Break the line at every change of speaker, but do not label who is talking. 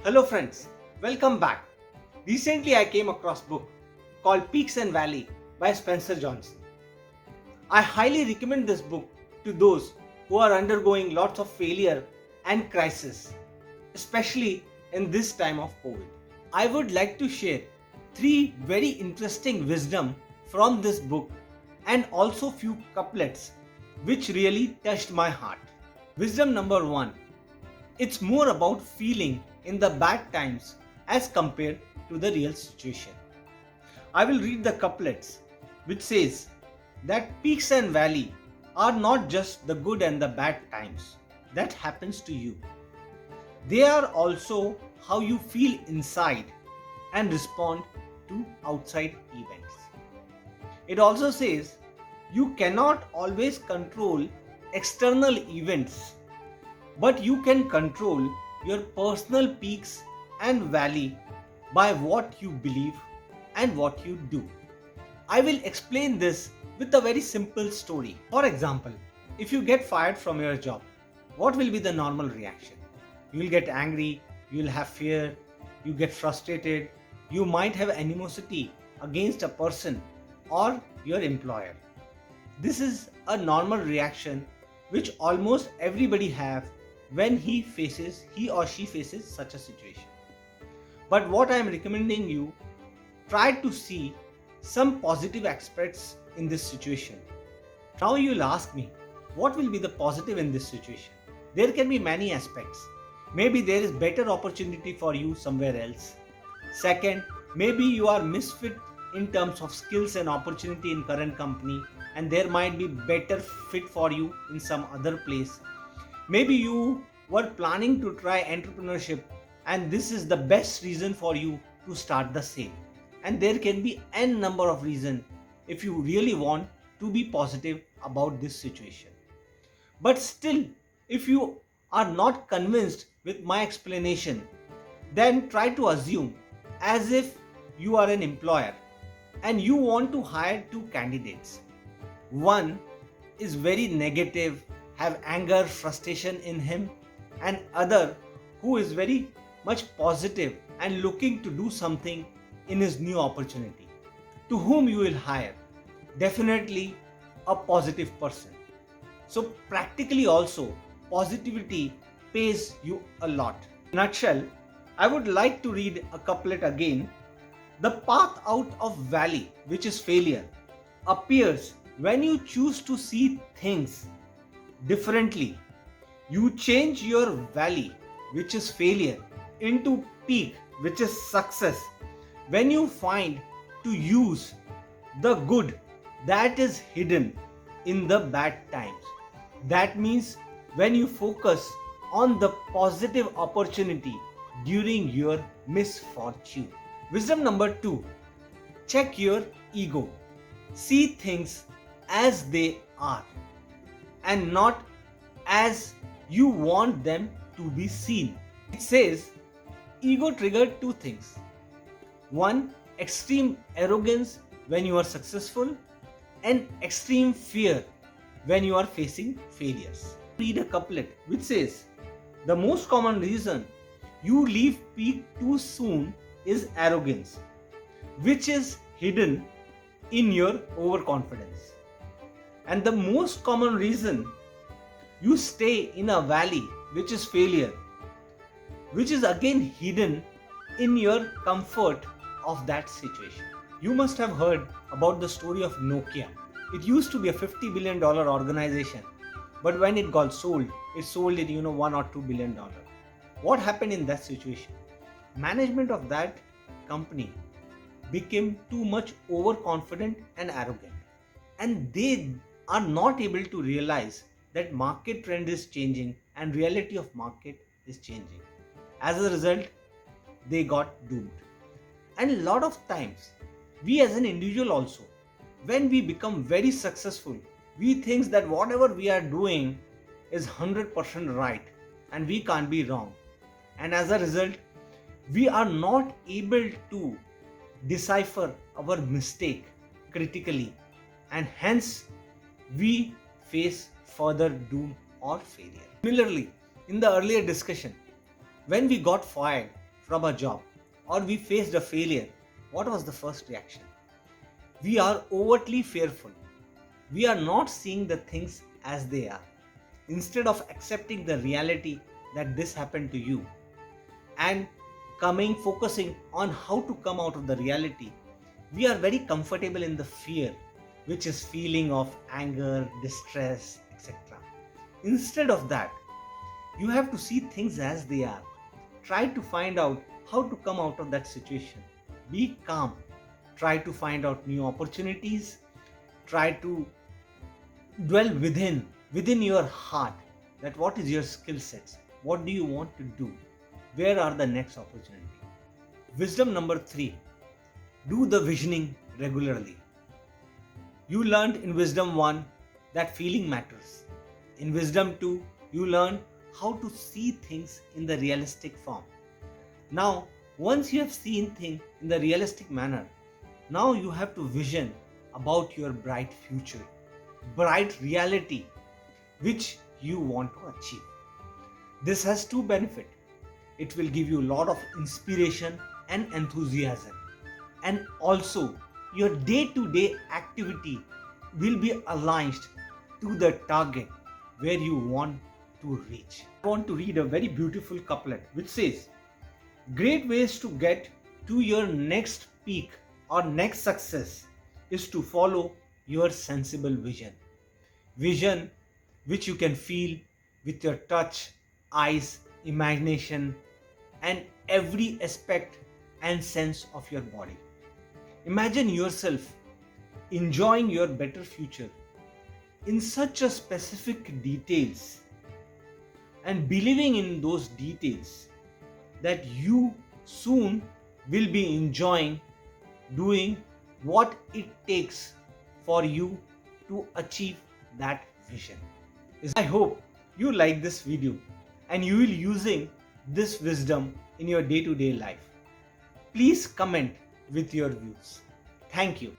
Hello friends, welcome back. Recently I came across a book called Peaks and Valley by Spencer Johnson. I highly recommend this book to those who are undergoing lots of failure and crisis, especially in this time of COVID. I would like to share three very interesting wisdom from this book and also few couplets which really touched my heart. Wisdom number 1. It's more about feeling in the bad times as compared to the real situation. I will read the couplets which says that peaks and valley are not just the good and the bad times that happens to you. They are also how you feel inside and respond to outside events. It also says you cannot always control external events, but you can control your personal peaks and valley by what you believe and what you do. I will explain this with a very simple story. For example, if you get fired from your job, what will be the normal reaction? You will get angry, you will have fear, you get frustrated, you might have animosity against a person or your employer. This is a normal reaction which almost everybody have when he or she faces such a situation. But what I am recommending you, try to see some positive aspects in this situation. Now you will ask me, what will be the positive in this situation? There can be many aspects. Maybe there is better opportunity for you somewhere else. Second, maybe you are misfit in terms of skills and opportunity in current company and there might be better fit for you in some other place. Maybe you were planning to try entrepreneurship and this is the best reason for you to start the same. And there can be n number of reasons if you really want to be positive about this situation. But still, if you are not convinced with my explanation, then try to assume as if you are an employer and you want to hire two candidates. One is very negative, have anger, frustration in him, and other who is very much positive and looking to do something in his new opportunity. To whom you will hire? Definitely a positive person. So practically also positivity pays you a lot. In a nutshell, I would like to read a couplet again. The path out of valley, which is failure, appears when you choose to see things differently. You change your valley, which is failure, into peak, which is success, when you find to use the good that is hidden in the bad times. That means when you focus on the positive opportunity during your misfortune. Wisdom number 2. Check your ego. See things as they are and not as you want them to be seen. It says ego triggered two things. One, extreme arrogance when you are successful, and extreme fear when you are facing failures. Read a couplet which says the most common reason you leave peak too soon is arrogance, which is hidden in your overconfidence. And the most common reason you stay in a valley, which is failure, which is again hidden in your comfort of that situation. You must have heard about the story of Nokia. It used to be a $50 billion organization, but when it got sold, it sold it, $1 or $2 billion. What happened in that situation? Management of that company became too much overconfident and arrogant, and they are not able to realize that market trend is changing and reality of market is changing. As a result, they got doomed. And a lot of times, we as an individual also, when we become very successful, we think that whatever we are doing is 100% right and we can't be wrong. And as a result, we are not able to decipher our mistake critically, and hence we face further doom or failure. Similarly, in the earlier discussion, when we got fired from a job or we faced a failure, what was the first reaction? We are overtly fearful. We are not seeing the things as they are. Instead of accepting the reality that this happened to you and focusing on how to come out of the reality, we are very comfortable in the fear, which is feeling of anger, distress, etc. Instead of that, you have to see things as they are. Try to find out how to come out of that situation. Be calm. Try to find out new opportunities. Try to dwell within your heart that what is your skill sets? What do you want to do? Where are the next opportunity? Wisdom number 3. Do the visioning regularly. You learned in wisdom 1 that feeling matters. In wisdom 2, you learned how to see things in the realistic form. Now, once you have seen things in the realistic manner, now you have to vision about your bright future, bright reality, which you want to achieve. This has two benefits. It will give you a lot of inspiration and enthusiasm. And also, your day-to-day activity will be aligned to the target where you want to reach. I want to read a very beautiful couplet which says, "Great ways to get to your next peak or next success is to follow your sensible vision. Vision which you can feel with your touch, eyes, imagination, and every aspect and sense of your body. Imagine yourself enjoying your better future in such a specific details and believing in those details that you soon will be enjoying doing what it takes for you to achieve that vision." I hope you like this video and you will using this wisdom in your day-to-day life. Please comment with your views. Thank you.